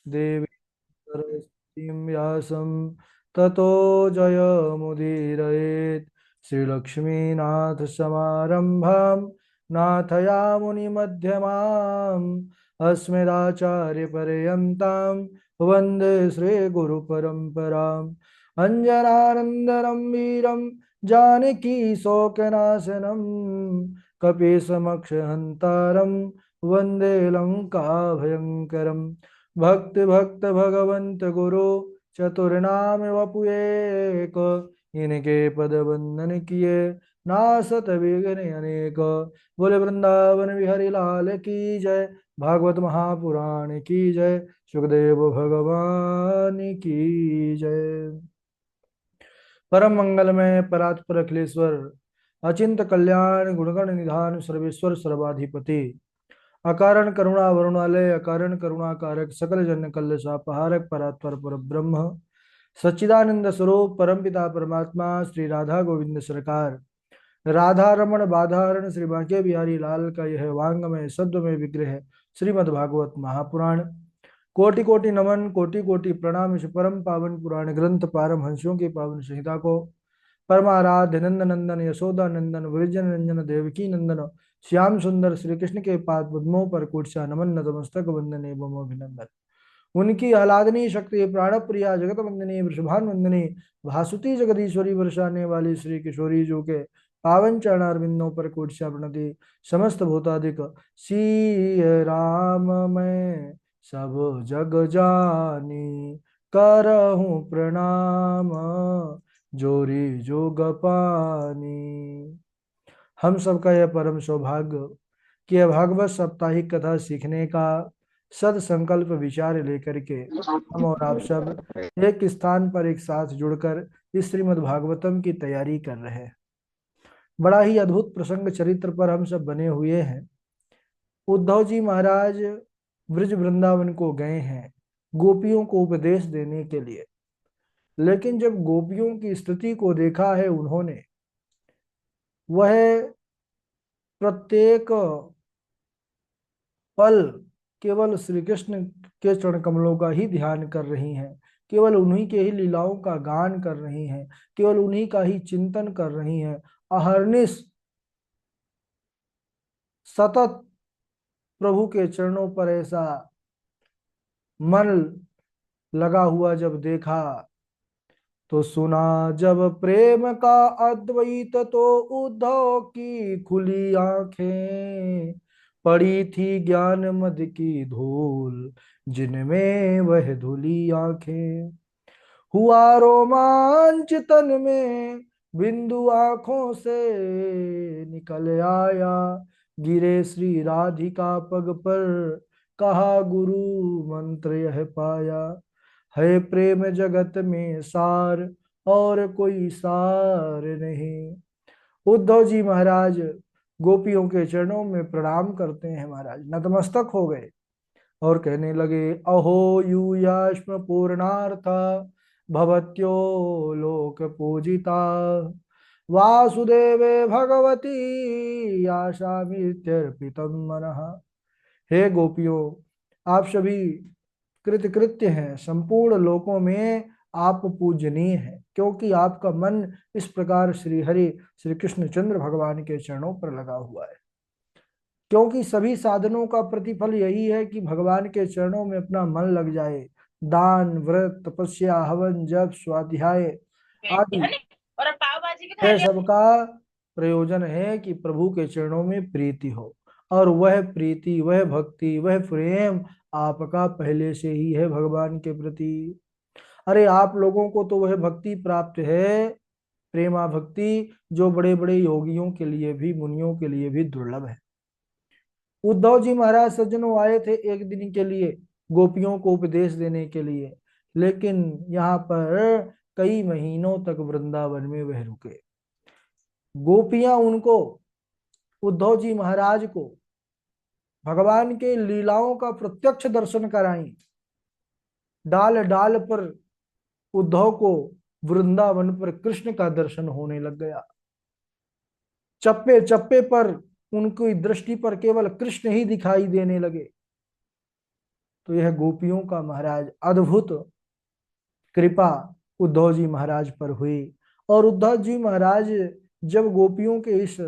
देवी सरस्वतीं व्यासं ततो जयमुदीरयेत्। श्रीलक्ष्मीनाथसमारम्भां नाथयामुनिमध्यमाम् अस्मदाचार्यपर्यन्तां वन्दे श्रीगुरुपरम्पराम्। अञ्जनानन्दनं वीरं जानकी शोकनाशनं कपीशमक्षहन्तारं वन्दे लङ्काभयङ्करम्। भक्त भक्त भगवंत गुरु चतुर्नाम वपु एक। इनके पद वंदन किए नासत विघ्न अनेक। बोले वृंदावन बिहारी लाल की जय। भागवत महापुराण की जय। सुखदेव भगवान की जय। परम मंगलमय परात्पर अखिलेश्वर अचिंत कल्याण गुणगण निधान सर्वेश्वर सर्वाधिपति अकारण करुणा वरुणालय अकारण करुणा कारक सकल जन कल्लषापहारक परात्पर पर ब्रह्म सच्चिदानंद स्वरूप परमपिता परमात्मा श्री राधा गोविंद सरकार राधा रमण बाधारण श्री बांके बिहारी लाल का यह वांगमय सद्वमय विग्रह श्रीमद् भागवत महापुराण। कोटि कोटि नमन कोटि कोटि प्रणाम। इस परम पावन पुराण ग्रंथ पारमहंसियों की पावन संहिता को परमाराध्य नंद नंदन यशोदा नंदन वृजन रंजन देवकी नंदन श्याम सुंदर श्री कृष्ण के पाद पद्मों पर कुर्चा नमन नतमस्तक वंदन एवं अभिनंदन। उनकी आह्लादनी शक्ति प्राण प्रिया जगत वंदनी वृषभान वंदनी भासुती जगदीश्वरी वर्षाने वाली श्री किशोरी जो के पावन चरणारविंदों पर कोटि प्रणति। समस्त भूतादिक सी राम मैं सब जग जानी करहूँ प्रणाम जोरी जोग पानी। हम सबका यह परम सौभाग्य कि यह भागवत साप्ताहिक कथा सीखने का सद संकल्प विचार लेकर के हम और आप सब एक स्थान पर एक साथ जुड़कर इस श्रीमद् भागवतम की तैयारी कर रहे हैं। बड़ा ही अद्भुत प्रसंग चरित्र पर हम सब बने हुए हैं। उद्धव जी महाराज ब्रज वृंदावन को गए हैं गोपियों को उपदेश देने के लिए, लेकिन जब गोपियों की स्थिति को देखा है उन्होंने, वह प्रत्येक पल केवल श्री कृष्ण के चरण कमलों का ही ध्यान कर रही हैं, केवल उन्हीं के ही लीलाओं का गान कर रही हैं, केवल उन्हीं का ही चिंतन कर रही हैं। अहर्निश सतत प्रभु के चरणों पर ऐसा मन लगा हुआ जब देखा तो सुना जब प्रेम का अद्वैत तो उद्धव की खुली आंखें पड़ी थी ज्ञान मद की धूल जिनमें वह धुली आंखें। हुआ रोमांच तन में बिंदु आंखों से निकल आया गिरे श्री राधिका पग पर कहा गुरु मंत्र यह पाया है प्रेम जगत में सार और कोई सार नहीं। उद्धव जी महाराज गोपियों के चरणों में प्रणाम करते हैं, महाराज नतमस्तक हो गए और कहने लगे अहो यूयाश्म पूर्णार्थ भवत्यो लोक पूजिता वासुदेवे भगवती आशामित्यर्पितम मनः। हे गोपियों, आप सभी कृतकृत्य हैं, संपूर्ण लोकों में आप पूजनीय हैं, क्योंकि आपका मन इस प्रकार श्री हरि श्री कृष्ण चंद्र भगवान के चरणों पर लगा हुआ है। क्योंकि सभी साधनों का प्रतिफल यही है कि भगवान के चरणों में अपना मन लग जाए। दान व्रत तपस्या हवन जप स्वाध्याय आदि और पाव भाजी भी यह खाएंगे। सबका प्रयोजन है कि प्रभु के चरणों में प्रीति हो, और वह प्रीति वह भक्ति वह प्रेम आपका पहले से ही है भगवान के प्रति। अरे आप लोगों को तो वह भक्ति प्राप्त है, प्रेमा भक्ति, जो बड़े बड़े योगियों के लिए भी मुनियों के लिए भी दुर्लभ है। उद्धव जी महाराज सज्जनों आए थे एक दिन के लिए गोपियों को उपदेश देने के लिए, लेकिन यहाँ पर कई महीनों तक वृंदावन में वह रुके। गोपियां उनको, उद्धव जी महाराज को भगवान के लीलाओं का प्रत्यक्ष दर्शन कराई। डाल डाल पर उद्धव को वृंदावन पर कृष्ण का दर्शन होने लग गया। चप्पे चप्पे पर उनकी दृष्टि पर केवल कृष्ण ही दिखाई देने लगे। तो यह गोपियों का महाराज अद्भुत कृपा उद्धव जी महाराज पर हुई। और उद्धव जी महाराज जब गोपियों के इस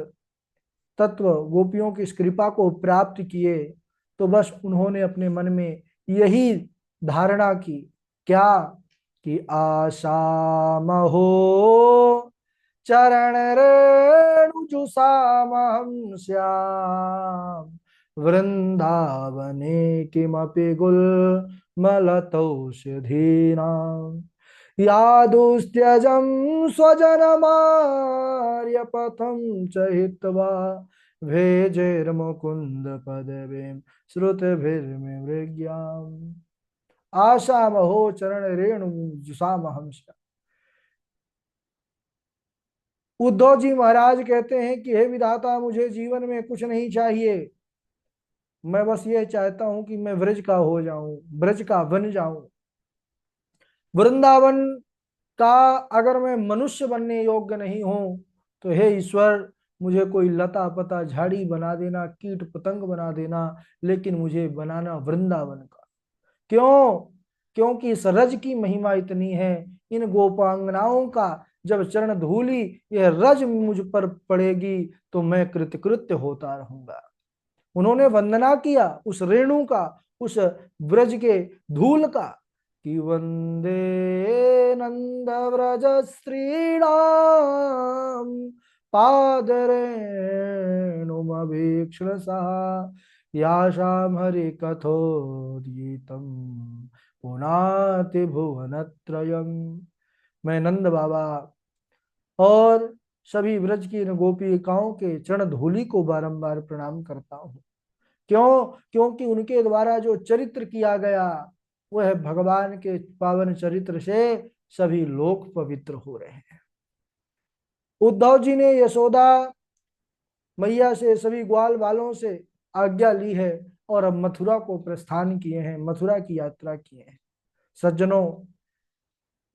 तत्व, गोपियों की इस कृपा को प्राप्त किए, तो बस उन्होंने अपने मन में यही धारणा की, क्या, कि आशा महो चरण रेणु जुषामहं श्याम वृंदावने किमपि गुल्मलतौषधीनाम् यादुस्त्यजं स्वजनमार्यपथं च हित्वा भेजैर्मुकुन्द पदवीं श्रुतिभिर्मृग्याम् आशा महो चरण रेणु जुषामहं। उद्धव जी महाराज कहते हैं कि हे विधाता, मुझे जीवन में कुछ नहीं चाहिए, मैं बस ये चाहता हूं कि मैं ब्रज का हो जाऊं, ब्रज का बन जाऊं। वृंदावन का अगर मैं मनुष्य बनने योग्य नहीं हूं, तो हे ईश्वर, मुझे कोई लता पता झाड़ी बना देना, कीट पतंग बना देना, लेकिन मुझे बनाना वृंदावन का। क्यों? क्योंकि इस रज की महिमा इतनी है, इन गोपांगनाओं का जब चरण धूलि यह रज मुझ पर पड़ेगी तो मैं कृतकृत्य होता रहूंगा। उन्होंने वंदना किया उस रेणु का, उस ब्रज के धूल का, कि वंदे नंद व्रज स्त्रीणाम पादरेणुमभीक्ष्ण सहा याशाम हरि कथोदीतम पुनाति भुवनत्रयम्। मैं नंद बाबा और सभी ब्रज की इन गोपिकाओं के चरण धूलि को बारंबार प्रणाम करता हूँ। क्यों? क्योंकि उनके द्वारा जो चरित्र किया गया, वह भगवान के पावन चरित्र से सभी लोग पवित्र हो रहे हैं। उद्धव जी ने यशोदा मैया से, सभी ग्वाल वालों से आज्ञा ली है और अब मथुरा को प्रस्थान किए हैं, मथुरा की यात्रा किए हैं। सज्जनों,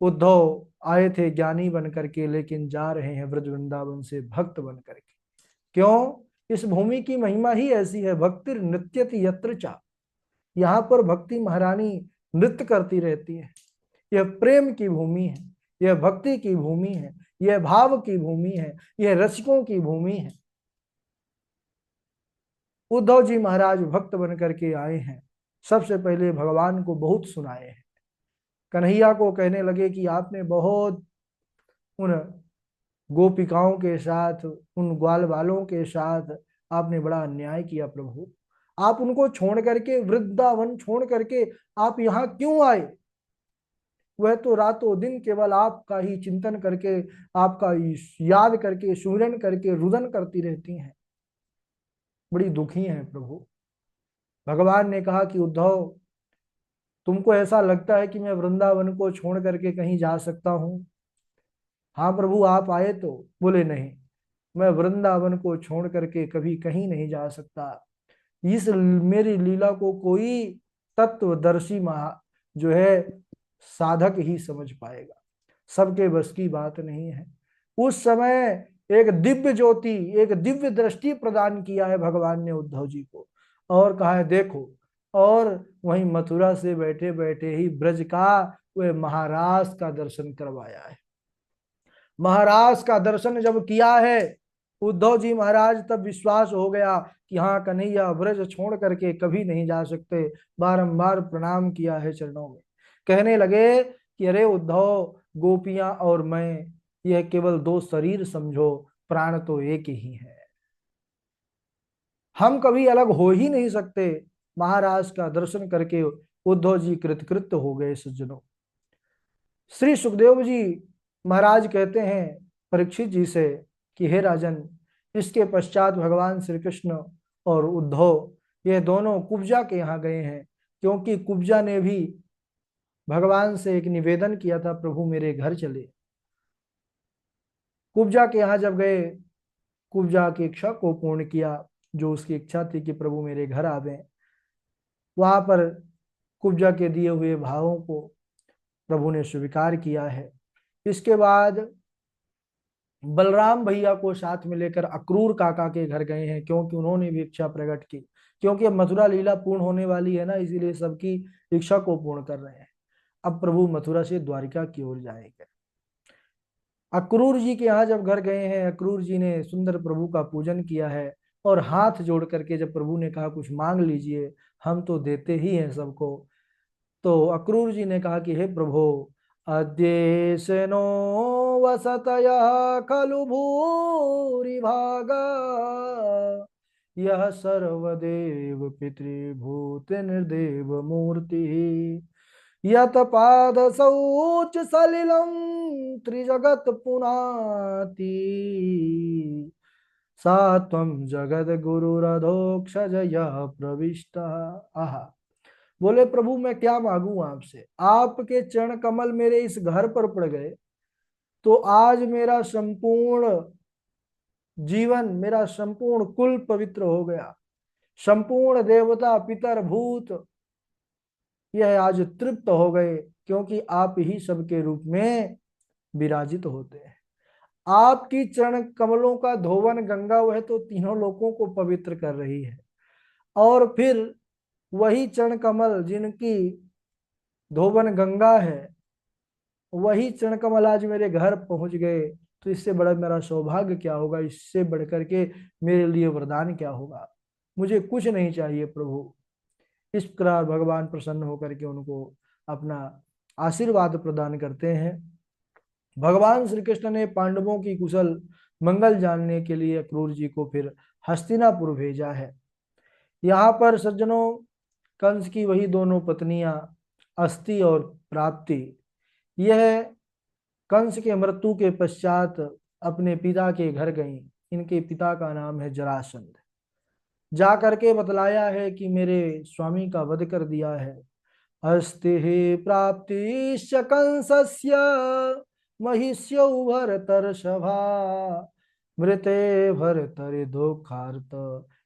उद्धव आए थे ज्ञानी बन करके, लेकिन जा रहे हैं ब्रज वृंदावन से भक्त बन करके। क्यों? इस भूमि की महिमा ही ऐसी है, भक्ति नृत्यति यत्र चा। यहाँ पर भक्ति महारानी नृत्य करती रहती है। यह प्रेम की भूमि है, यह भक्ति की भूमि है, यह भाव की भूमि है, यह रसिकों की भूमि है। उद्धव जी महाराज भक्त बन करके आए हैं। सबसे पहले भगवान को बहुत सुनाए हैं। कन्हैया को कहने लगे कि आपने बहुत उन गोपिकाओं के साथ, उन ग्वाल वालों के साथ आपने बड़ा अन्याय किया प्रभु। आप उनको छोड़ करके, वृंदावन छोड़ करके आप यहाँ क्यों आए? वह तो रातों दिन केवल आपका ही चिंतन करके, आपका याद करके, सुमिरन करके रुदन करती रहती हैं, बड़ी दुखी हैं प्रभु। भगवान ने कहा कि उद्धव, तुमको ऐसा लगता है कि मैं वृंदावन को छोड़ करके कहीं जा सकता हूँ? हाँ प्रभु, आप आए तो। बोले नहीं, मैं वृंदावन को छोड़ करके कभी कहीं नहीं जा सकता। इस मेरी लीला को कोई तत्वदर्शी महा जो है साधक ही समझ पाएगा, सबके बस की बात नहीं है। उस समय एक दिव्य ज्योति, एक दिव्य दृष्टि प्रदान किया है भगवान ने उद्धव जी को, और कहा है देखो। और वहीं मथुरा से बैठे बैठे ही ब्रज का वह महाराज का दर्शन करवाया है। महाराज का दर्शन जब किया है उद्धव जी महाराज, तब विश्वास हो गया कि हाँ, कन्हैया ब्रज छोड़ करके कभी नहीं जा सकते। बारंबार प्रणाम किया है चरणों में। कहने लगे कि अरे उद्धव, गोपियां और मैं, यह केवल दो शरीर समझो, प्राण तो एक ही है, हम कभी अलग हो ही नहीं सकते। महाराज का दर्शन करके उद्धव जी कृतकृत्य हो गए। सज्जनों, श्री सुखदेव जी महाराज कहते हैं परीक्षित जी से कि हे राजन, इसके पश्चात भगवान श्री कृष्ण और उद्धव ये दोनों कुब्जा के यहाँ गए हैं, क्योंकि कुब्जा ने भी भगवान से एक निवेदन किया था, प्रभु मेरे घर चले। कुब्जा के यहाँ जब गए, कुब्जा की इच्छा को पूर्ण किया, जो उसकी इच्छा थी कि प्रभु मेरे घर आवे। वहां पर कुब्जा के दिए हुए भावों को प्रभु ने स्वीकार किया है। इसके बाद बलराम भैया को साथ में लेकर अक्रूर काका के घर गए हैं, क्योंकि उन्होंने भी इच्छा प्रकट की, क्योंकि अब मथुरा लीला पूर्ण होने वाली है ना, इसीलिए सबकी इच्छा को पूर्ण कर रहे हैं। अब प्रभु मथुरा से द्वारिका की ओर जाएंगे। अक्रूर जी के यहाँ जब घर गए हैं, अक्रूर जी ने सुंदर प्रभु का पूजन किया है, और हाथ जोड़ करके जब प्रभु ने कहा कुछ मांग लीजिए, हम तो देते ही हैं सबको, तो अक्रूर जी ने कहा कि हे प्रभु, अद्येशनो वसतया खलु भूरि भागा, यह सर्वदेव पितृभूत निर्देव मूर्ति, यत पाद शौच सलिलम त्रिजगत पुनाति, सा त्वं जगद गुरुरधोक्षज यः प्रविष्ट। आहा, बोले प्रभु मैं क्या मांगू आपसे, आपके चरण कमल मेरे इस घर पर पड़ गए तो आज मेरा संपूर्ण जीवन, मेरा संपूर्ण कुल पवित्र हो गया, संपूर्ण देवता पितर भूत यह आज तृप्त हो गए, क्योंकि आप ही सबके रूप में विराजित होते हैं। आपकी चरण कमलों का धोवन गंगा वह तो तीनों लोकों को पवित्र कर रही है, और फिर वही चरण कमल जिनकी धोवन गंगा है, वही चरण कमल आज मेरे घर पहुंच गए, तो इससे बड़ा मेरा सौभाग्य क्या होगा, इससे बढ़कर के मेरे लिए वरदान क्या होगा, मुझे कुछ नहीं चाहिए प्रभु। इस प्रकार भगवान प्रसन्न होकर के उनको अपना आशीर्वाद प्रदान करते हैं। भगवान श्री कृष्ण ने पांडवों की कुशल मंगल जानने के लिए अक्रूर जी को फिर हस्तिनापुर भेजा है। यहाँ पर सज्जनों, कंस की वही दोनों पत्नियां अस्ति और प्राप्ति, यह कंस के मृत्यु के पश्चात अपने पिता के घर गईं। इनके पिता का नाम है जरासंध। जा करके बतलाया है कि मेरे स्वामी का वध कर दिया है। अस्ति प्राप्तिश्च कंसस्य महिष्यौ भरतर्षभा, मृते भरतरि दुःखार्त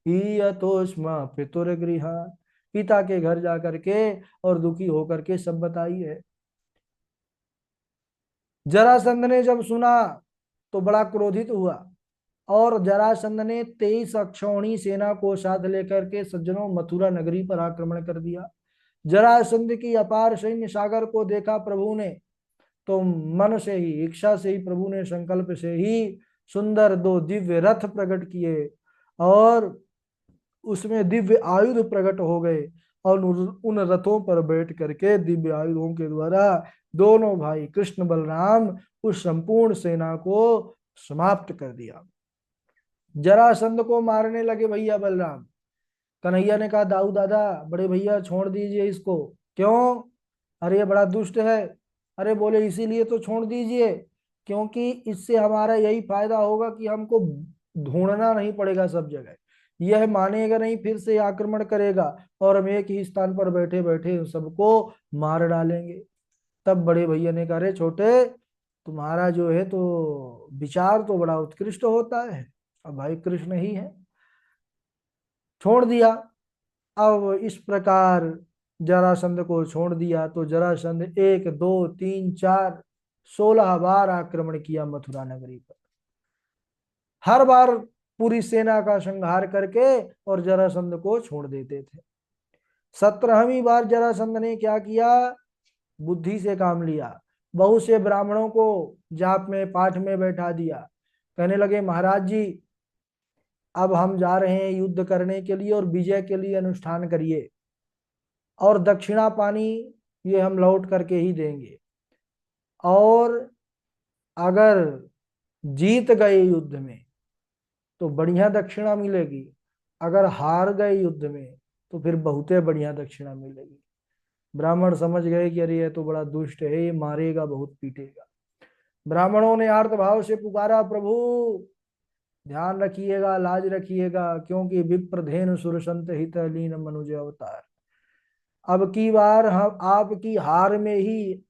ईयतोस्म पितुर्गृह। पिता के घर जा करके और दुखी होकर के सब बताई है। जरासंध ने जब सुना तो बड़ा क्रोधित हुआ, और जरासंध ने 23 अक्षौणी सेना को साथ लेकर के सज्जनों मथुरा नगरी पर आक्रमण कर दिया। जरासंध की अपार सैन्य सागर को देखा प्रभु ने, तो मन से ही, इच्छा से ही, प्रभु ने संकल्प से ही सुंदर 2 दिव्य रथ प्रकट किए, और उसमें दिव्य आयुध प्रकट हो गए, और उन रथों पर बैठ करके दिव्य आयुधों के द्वारा दोनों भाई कृष्ण बलराम उस संपूर्ण सेना को समाप्त कर दिया। जरासंध को मारने लगे भैया बलराम। कन्हैया ने कहा दाऊ दादा, बड़े भैया छोड़ दीजिए इसको। क्यों? अरे ये बड़ा दुष्ट है। अरे बोले इसीलिए तो छोड़ दीजिए क्योंकि इससे हमारा यही फायदा होगा कि हमको ढूंढना नहीं पड़ेगा सब जगह, यह मानेगा नहीं, फिर से आक्रमण करेगा, और हम एक ही स्थान पर बैठे बैठे सबको मार डालेंगे। तब बड़े भैया ने कहा अरे छोटे, तुम्हारा जो है तो विचार तो बड़ा उत्कृष्ट होता है, अब भाई कृष्ण ही है। छोड़ दिया। अब इस प्रकार जरासंध को छोड़ दिया तो जरासंध 1 2 3 4 16 बार आक्रमण किया मथुरा नगरी पर। हर बार पूरी सेना का संहार करके और जरासंध को छोड़ देते थे। 17वीं बार जरासंध ने क्या किया, बुद्धि से काम लिया। बहुत से ब्राह्मणों को जाप में पाठ में बैठा दिया। कहने लगे महाराज जी, अब हम जा रहे हैं युद्ध करने के लिए और विजय के लिए अनुष्ठान करिए, और दक्षिणा पानी ये हम लौट करके ही देंगे, और अगर जीत गए युद्ध में तो बढ़िया दक्षिणा मिलेगी, अगर हार गए युद्ध में तो फिर बहुते बढ़िया दक्षिणा मिलेगी। ब्राह्मण समझ गए कि अरे ये तो बड़ा दुष्ट है, ये मारेगा, बहुत पीटेगा। ब्राह्मणों ने आर्त भाव से पुकारा प्रभु ध्यान रखिएगा, लाज रखिएगा, क्योंकि विप्रधेनु सुरसंत हित लीन मनुज अवतार। अब की बार हम आपकी हार में ही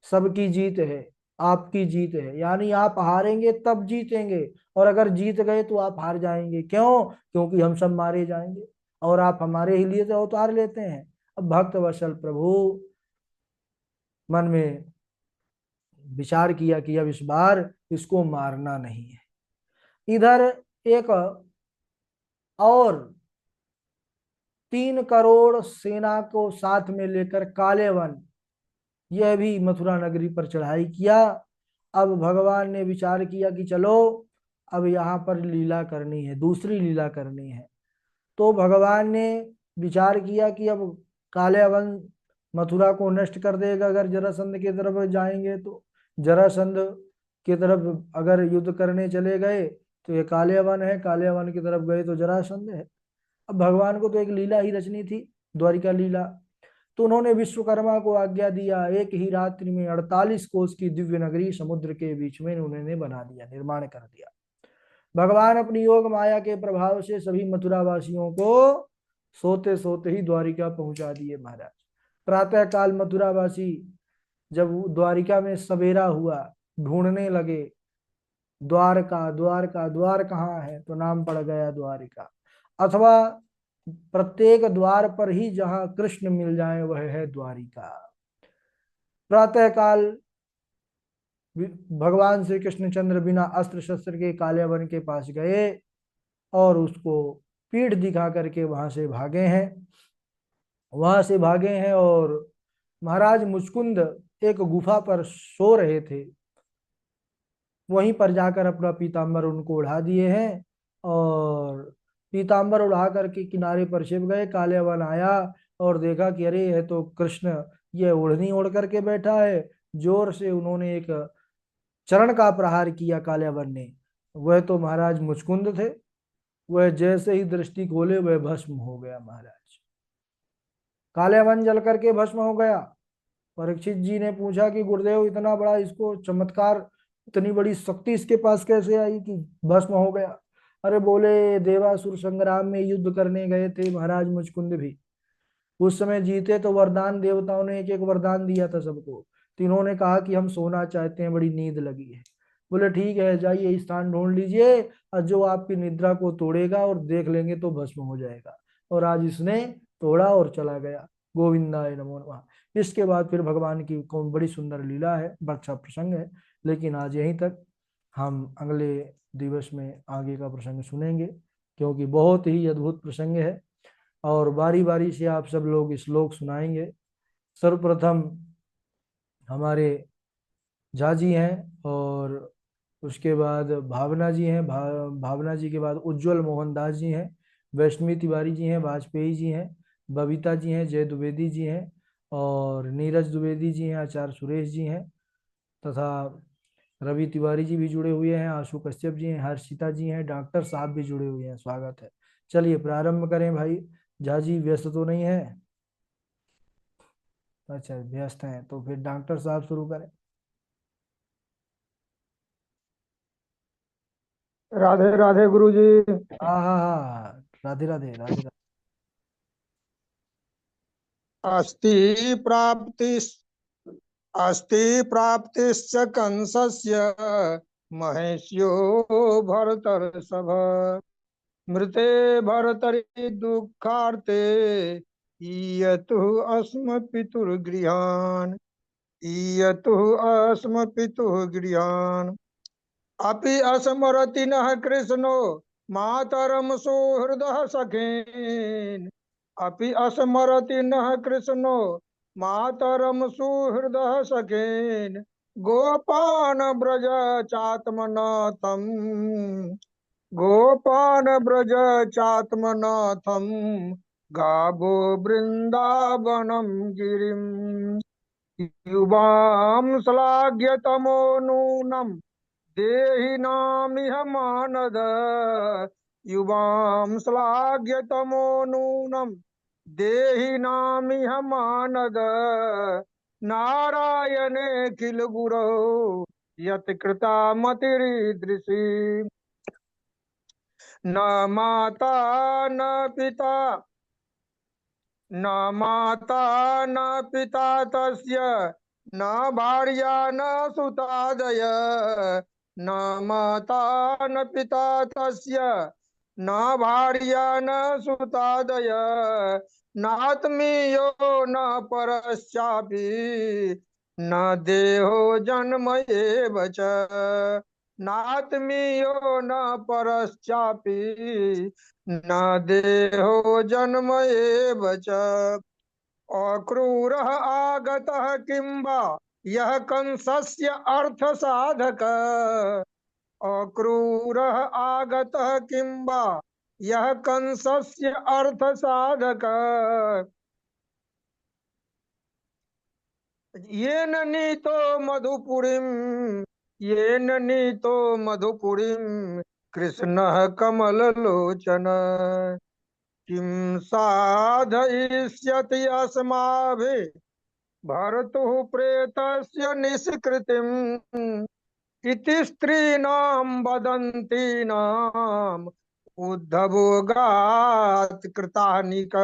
सबकी जीत है, आपकी जीत है, यानी आप हारेंगे तब जीतेंगे, और अगर जीत गए तो आप हार जाएंगे। क्यों? क्योंकि हम सब मारे जाएंगे, और आप हमारे ही लिए तो अवतार लेते हैं। अब भक्त वत्सल प्रभु मन में विचार किया कि अब इस बार इसको मारना नहीं है। इधर एक और 3 करोड़ सेना को साथ में लेकर कालेवन यह भी मथुरा नगरी पर चढ़ाई किया। अब भगवान ने विचार किया कि चलो अब यहाँ पर लीला करनी है, दूसरी लीला करनी है। तो भगवान ने विचार किया कि अब कालेवन मथुरा को नष्ट कर देगा अगर जरासंध की तरफ जाएंगे तो। जरासंध की तरफ अगर युद्ध करने चले गए तो ये कालेवन है, कालेवन की तरफ गए तो जरासंध है। अब भगवान को तो एक लीला ही रचनी थी, द्वारिका लीला। तो उन्होंने विश्वकर्मा को आज्ञा दिया, एक ही रात्रि में 48 कोस की दिव्य नगरी समुद्र के बीच में उन्होंने बना दिया, निर्माण कर दिया। भगवान अपनी योग माया के प्रभाव से सभी मथुरा वासियों को सोते सोते ही द्वारिका पहुंचा दिए महाराज। प्रातः काल मथुरा वासी जब द्वारिका में सवेरा हुआ, ढूंढने लगे द्वारका द्वारका, द्वार कहाँ है, तो नाम पड़ गया द्वारिका। अथवा प्रत्येक द्वार पर ही जहां कृष्ण मिल जाए वह है द्वारिका। प्रातः काल भगवान श्री कृष्णचंद्र बिना अस्त्र शस्त्र के कालेवन के पास गए और उसको पीठ दिखा करके वहां से भागे हैं, वहां से भागे हैं। और महाराज मुचकुंद एक गुफा पर सो रहे थे, वहीं पर जाकर अपना पीताम्बर उनको उड़ा दिए हैं। और पीताम्बर उड़ा करके किनारे पर छिप गए। कालेवन आया और देखा कि अरे यह तो कृष्ण, ये ओढ़नी ओढ़ करके बैठा है। जोर से उन्होंने एक चरण का प्रहार किया कालेवन ने। वह तो महाराज मुचकुंद थे, वह जैसे ही दृष्टि खोले वह भस्म हो गया महाराज। कालेवन जल करके भस्म हो गया। परीक्षित जी ने पूछा कि गुरुदेव इतना बड़ा इसको चमत्कार, इतनी बड़ी शक्ति इसके पास कैसे आई कि भस्म हो गया। अरे बोले देवासुर संग्राम में युद्ध करने गए थे महाराज मुचकुंद भी। उस समय जीते तो वरदान देवताओं ने एक एक वरदान दिया था सबको। तीनों ने कहा कि हम सोना चाहते हैं, बड़ी नींद लगी है। बोले ठीक है, जाइए स्थान ढूंढ लीजिए और जो आपकी निद्रा को तोड़ेगा और देख लेंगे तो भस्म हो जाएगा। और आज इसने तोड़ा और चला गया। गोविंदाय नमो नमः। इसके बाद फिर भगवान की कौन बड़ी सुंदर लीला है, अच्छा प्रसंग है। लेकिन आज यहीं तक, हम अगले दिवस में आगे का प्रसंग सुनेंगे, क्योंकि बहुत ही अद्भुत प्रसंग है। और बारी बारी से आप सब लोग श्लोक सुनाएंगे। सर्वप्रथम हमारे झा जी हैं, और उसके बाद भावना जी हैं, भावना जी के बाद उज्जवल मोहन दास जी हैं, वैष्णवी तिवारी जी हैं, वाजपेयी जी हैं, बबीता जी हैं, जय द्विवेदी जी हैं, और नीरज द्विवेदी जी हैं, आचार्य सुरेश जी हैं, तथा रवि तिवारी जी भी जुड़े हुए हैं, आशु कश्यप जी हैं, हर्षिता जी हैं, डॉक्टर साहब भी जुड़े हुए हैं। स्वागत है। चलिए प्रारंभ करें भाई। झा जी व्यस्त तो नहीं है? अच्छा व्यस्त हैं तो फिर डॉक्टर साहब शुरू करें। राधे राधे गुरु जी। हाँ हाँ हाँ, राधे राधे राधे राधे। अस्ति प्राप्ति अस्ति प्राप्तिश्च कंसस्य महेश्यो भरतर्षभ। मृते भरतरि दुःखार्ते ईयतुः अस्म पितुर्गृहान्। ईयतुः अस्म पितुः गृहान्। अपि अस्मरति नः कृष्णो मातरं सुहृदः सखेन। अपि अस्मरति नः कृष्णो मातरं सुहृदः सखेन। गोपान् व्रज चात्मनाथम्। गोपान् व्रज चात्मनाथम्। गावो वृन्दावनं गिरिम्। युवां श्लाघ्य तमो नूनम् देहि नामिह मानद। युवां श्लाघ्य तमो नूनम् देहि नामिह मानद। नारायणे किल गुरौ यत् कृता मतिरीदृशी। न माता न पिता न माता न पिता तस्य न भार्या न सुतादय। न माता न पिता तस्य न भार्या न सुतादय। नात्मीयो न परश्चापि न देहो जन्म एव च नात्मीयो न परश्चापि न देहो जन्म एव च अक्रूरः आगतः किं वा यः कंसस्य अर्थसाधक अक्रूरः आगतः किं वा यः कंसस्य अर्थसाधक येन नीतो मधुपुरीं येन नीतो मधुपुरीं कृष्णः कमललोचन किं साधयिष्यति अस्माभिः भर्तुः प्रेतस्य निष्कृतिम् इति स्त्रीणां वदन्तीनाम् उद्धवोगात् कृतानिक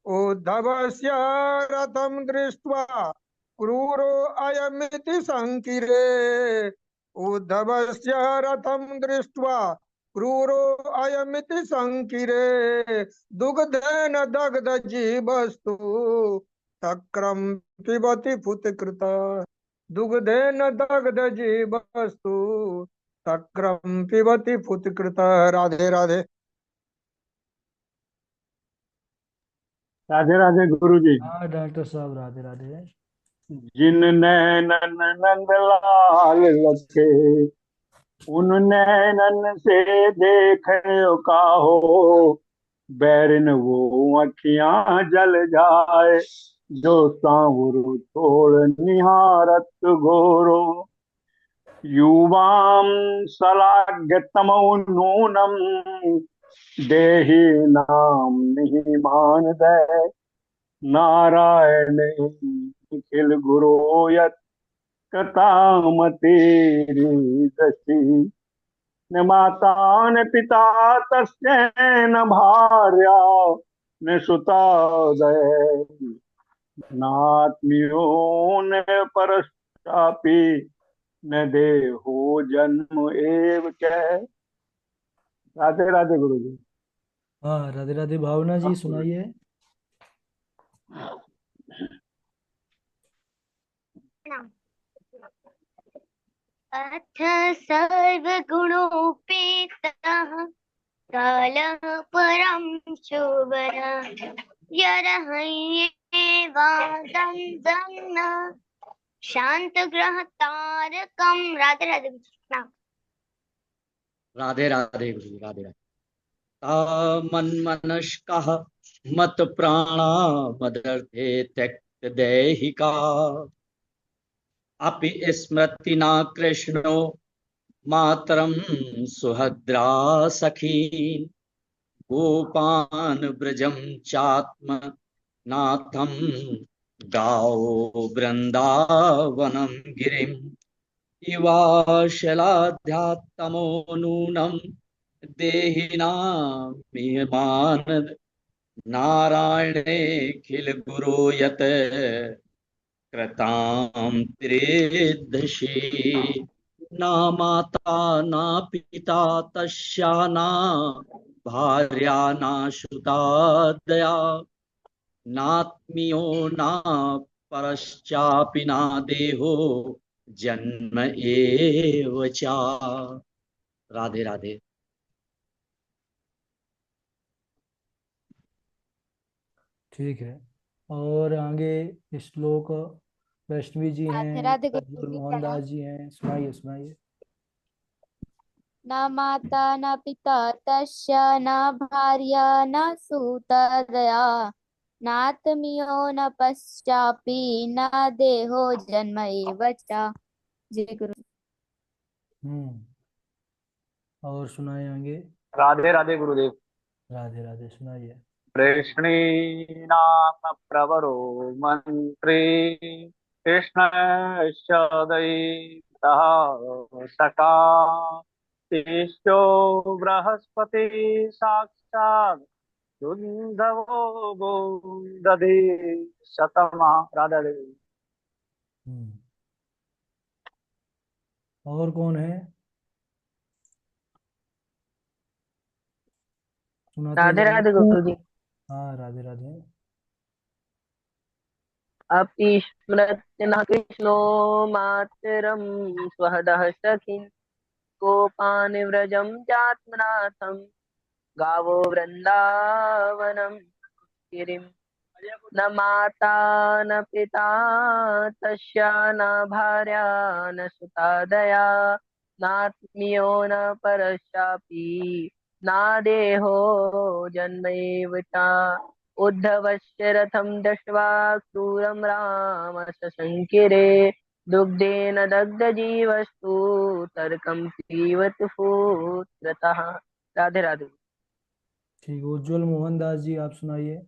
उद्धवस्य रथं दृष्ट्वा क्रूरो अयमिति शङ्किरे उद्धवस्य रथं दृष्ट्वा क्रूरो अयमिति शङ्किरे दुग्धेन दग्धजीवस्तु तक्रं पिबति फुतकृत दुग्धेन दग्धजीवस्तु तक्रं पिबति फुतकृत। राधे राधे। राधे राधे गुरु जी। हाँ डॉक्टर साहब, राधे राधे। जिन नैनन नंद लाल लखे, उन नैनन से देखो काहो, बैरिन वो अखियां जल जाए, जो सांवरो छोड़ निहारत घोरो। युवाम सलाग्यतमो नूनम, देहि नाम निहिमान दे, नारायण निखिल गुरो यत कथामति दशी। न माता न पिता तस्य न भार्या न सुता दय, नात्मीयो न परश्चापि न देहो जन्म एव च। राधे राधे गुरु जी। हाँ राधे राधे। भावना जी सुनाइए। अथ सर्वगुणोपेतः कालः परं शोभनः यर्हयेवादं दन्न शान्तग्रहतारकं। राधे राधे कृष्णा। राधे राधे गुरु राधे राधे। मन्मनस्कः मत प्राणा मदर्थे त्यक्त देहिका, अपि स्मृतिना कृष्णो मातरं सुहद्रा सखी। गोपान् व्रजं चात्म नाथं गावो वृन्दावनं गिरिम्, इवाशलाध्यात्तमो नूनं देहिनामिमान नारायणे खिल गुरो यत कृतां त्रिदशी। ना माता ना पिता तस्या ना भार्या ना श्रुता दया, नात्मीयो ना परश्चापि ना देहो जन्म एव चा। राधे राधे। ठीक है। और आगे श्लोक वैष्णवी जी राधे हैं, राधे गुरु प्रज्वल जी मोहनदास प्रणाम। जी हैं। सुनाइए सुनाइए। न माता न पिता तस्य न भार्या न सुतदया, नात्मीयो न पश्चापि न देहो जन्म एव च। जय गुरु। और सुनाए आगे। राधे राधे गुरुदेव। राधे राधे सुनाइए। प्रेषणी नाम प्रवरो मंत्री, कृष्णश्च दैवतः सखा। शिष्यो बृहस्पति साक्षात्, दुंदवो दधि शतमा। राधा देवी। हम्म। और कौन है? सुनाते राधे जाइए। राधे गुरु जी। हाँ राधे राधे। अपि स्मरति न कृष्णो मातरं स्वहदः सखीन् गोपान् व्रजं चात्मनाथं गावो वृन्दावनं गिरिं न माता न पिता तस्य न भार्या न सुता दया नात्मीयो न परश्चापि न देहो जन्मैव च उद्धवस्य रथं दृष्ट्वा क्रूरं राम सशङ्किरे दुग्धेन दग्धजीवस्तु तर्कं पीबत पुत्रतः। राधे राधे। ठीक, उज्जवल मोहन दास जी आप सुनाइए।